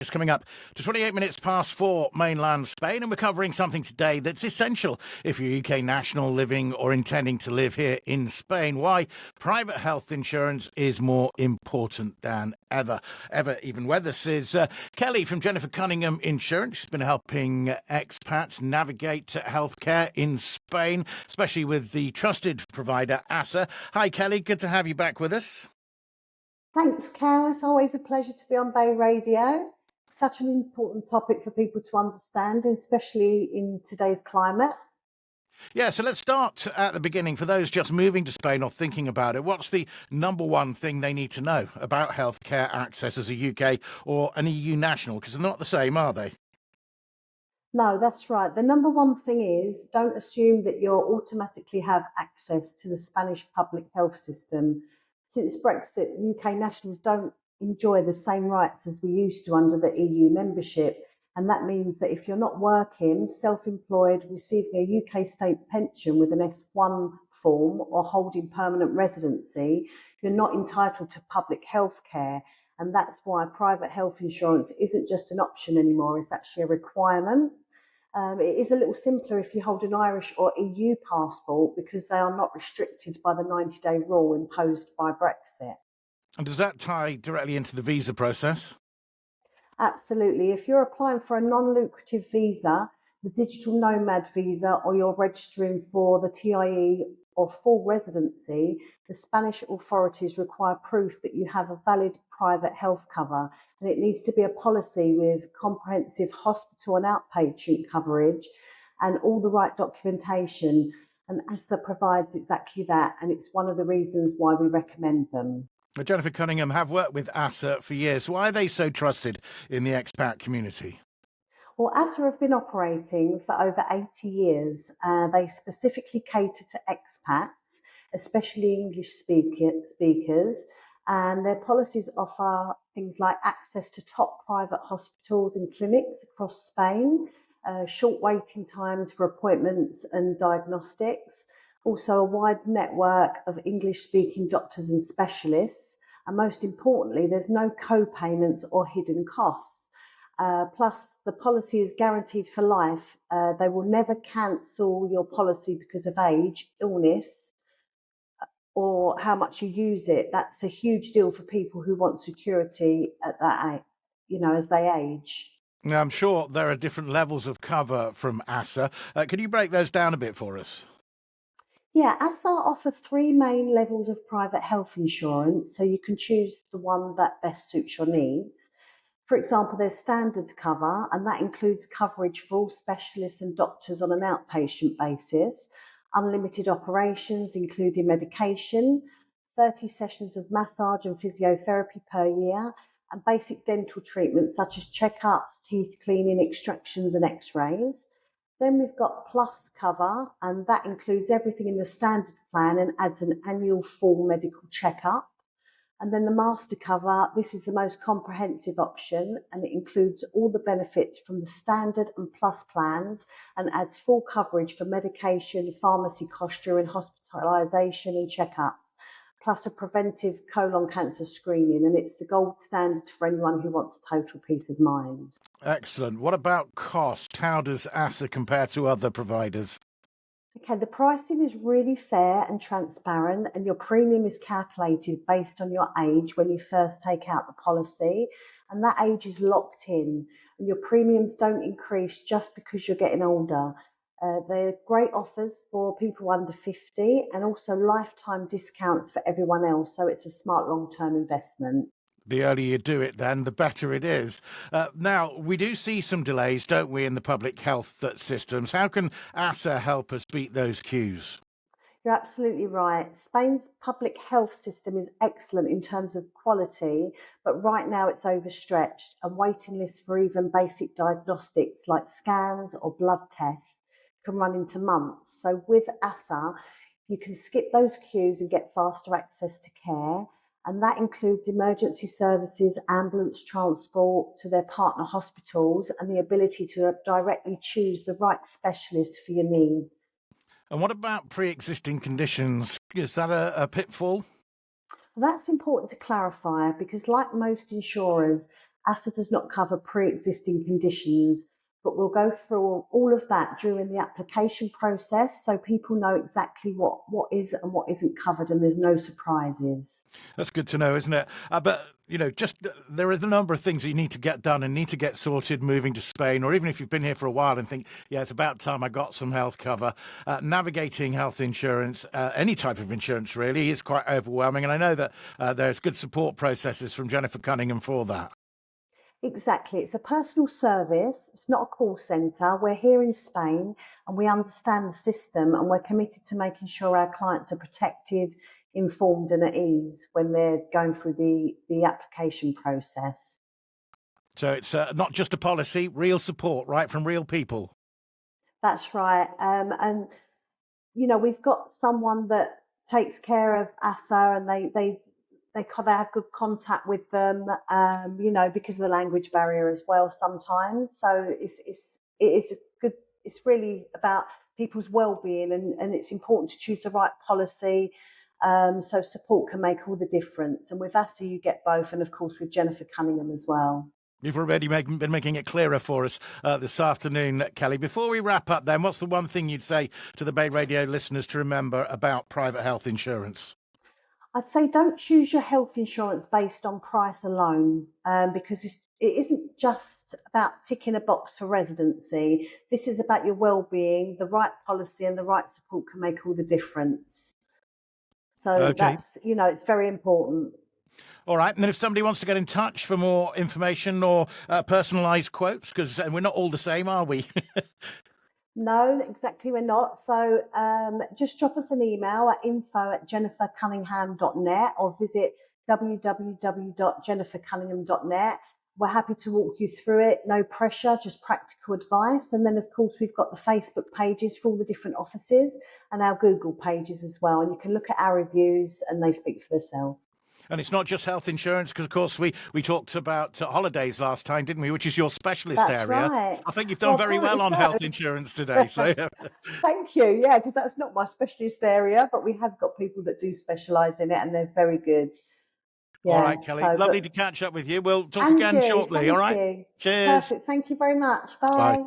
Just coming up to 28 minutes past 4 mainland Spain, and we're covering something today that's essential if you're a UK national living or intending to live here in Spain. Why private health insurance is more important than ever. Even where this is Kelly from Jennifer Cunningham Insurance. She's been helping expats navigate healthcare in Spain, especially with the trusted provider ASA. Hi, Kelly. Good to have you back with us. Thanks, Cal. It's always a pleasure to be on Bay Radio. Such an important topic for people to understand, especially in today's climate. Yeah, so let's start at the beginning. For those just moving to Spain or thinking about it, what's the number one thing they need to know about healthcare access as a UK or an EU national? Because they're not the same, are they? No, that's right. The number one thing is don't assume that you'll automatically have access to the Spanish public health system. Since Brexit, UK nationals don't enjoy the same rights as we used to under the EU membership. And that means that if you're not working, self-employed, receiving a UK state pension with an S1 form or holding permanent residency, you're not entitled to public health care. And that's why private health insurance isn't just an option anymore, it's actually a requirement. It is a little simpler if you hold an Irish or EU passport because they are not restricted by the 90-day rule imposed by Brexit. And does that tie directly into the visa process? Absolutely. If you're applying for a non-lucrative visa, the digital nomad visa, or you're registering for the TIE or full residency, the Spanish authorities require proof that you have a valid private health cover, and it needs to be a policy with comprehensive hospital and outpatient coverage and all the right documentation. And ASA provides exactly that, and it's one of the reasons why we recommend them. Jennifer Cunningham have worked with ASA for years. Why are they so trusted in the expat community? Well, ASA have been operating for over 80 years. They specifically cater to expats, especially English speakers, and their policies offer things like access to top private hospitals and clinics across Spain, short waiting times for appointments and diagnostics, also a wide network of English-speaking doctors and specialists, and most importantly, there's no co-payments or hidden costs. Plus, the policy is guaranteed for life. They will never cancel your policy because of age, illness, or how much you use it. That's a huge deal for people who want security at that age, as they age. Now, I'm sure there are different levels of cover from ASA. Can you break those down a bit for us? Yeah, ASA offer three main levels of private health insurance, so you can choose the one that best suits your needs. For example, there's standard cover, and that includes coverage for all specialists and doctors on an outpatient basis, unlimited operations, including medication, 30 sessions of massage and physiotherapy per year, and basic dental treatments such as checkups, teeth cleaning, extractions, and x rays. Then we've got plus cover, and that includes everything in the standard plan and adds an annual full medical checkup. And then the master cover, this is the most comprehensive option, and it includes all the benefits from the standard and plus plans and adds full coverage for medication, pharmacy costs during hospitalisation and checkups, plus a preventive colon cancer screening. And it's the gold standard for anyone who wants total peace of mind. Excellent. What about cost? How does ASA compare to other providers? Okay, the pricing is really fair and transparent, and your premium is calculated based on your age when you first take out the policy, and that age is locked in, and your premiums don't increase just because you're getting older. They're great offers for people under 50 and also lifetime discounts for everyone else, so it's a smart long-term investment. The earlier you do it, then, the better it is. Now, we do see some delays, don't we, in the public health systems. How can ASA help us beat those queues? You're absolutely right. Spain's public health system is excellent in terms of quality, but right now it's overstretched, and waiting lists for even basic diagnostics like scans or blood tests can run into months. So with ASA, you can skip those queues and get faster access to care. And that includes emergency services, ambulance transport to their partner hospitals, and the ability to directly choose the right specialist for your needs. And what about pre-existing conditions? Is that a pitfall? That's important to clarify because, like most insurers, ASSA does not cover pre-existing conditions, but we'll go through all of that during the application process so people know exactly what is and what isn't covered and there's no surprises. That's good to know, isn't it? But just there are a number of things you need to get done and need to get sorted moving to Spain, or even if you've been here for a while and think, yeah, it's about time I got some health cover. Navigating health insurance, any type of insurance really, is quite overwhelming. And I know that there's good support processes from Jennifer Cunningham for that. Exactly. It's a personal service. It's not a call centre. We're here in Spain and we understand the system and we're committed to making sure our clients are protected, informed and at ease when they're going through the application process. So it's not just a policy, real support, right, from real people. That's right. And, we've got someone that takes care of ASA and they have good contact with them, because of the language barrier as well sometimes. So it is a good. It's really about people's well-being, and it's important to choose the right policy. So support can make all the difference. And with ASTA, you get both, and of course with Jennifer Cunningham as well. You've already been making it clearer for us this afternoon, Kelly. Before we wrap up, then, what's the one thing you'd say to the Bay Radio listeners to remember about private health insurance? I'd say don't choose your health insurance based on price alone, because it isn't just about ticking a box for residency. This is about your well-being. The right policy and the right support can make all the difference. So Okay. that's, it's very important. All right. And then if somebody wants to get in touch for more information or personalised quotes, because we're not all the same, are we? No, exactly, we're not. So just drop us an email at info@jennifercunningham.net or visit www.jennifercunningham.net. We're happy to walk you through it. No pressure, just practical advice. And then, of course, we've got the Facebook pages for all the different offices and our Google pages as well. And you can look at our reviews and they speak for themselves. And it's not just health insurance, because, of course, we talked about holidays last time, didn't we, which is your specialist That's area. right. I think you've done Well, very apparently well on so. health insurance today. So Thank you. Yeah, because that's not my specialist area, but we have got people that do specialise in it and they're very good. all Yeah. right, Kelly. So, Lovely but to catch up with you. We'll talk and again you, shortly. All thank right. you. Cheers. Perfect. Thank you very much. Bye. Bye.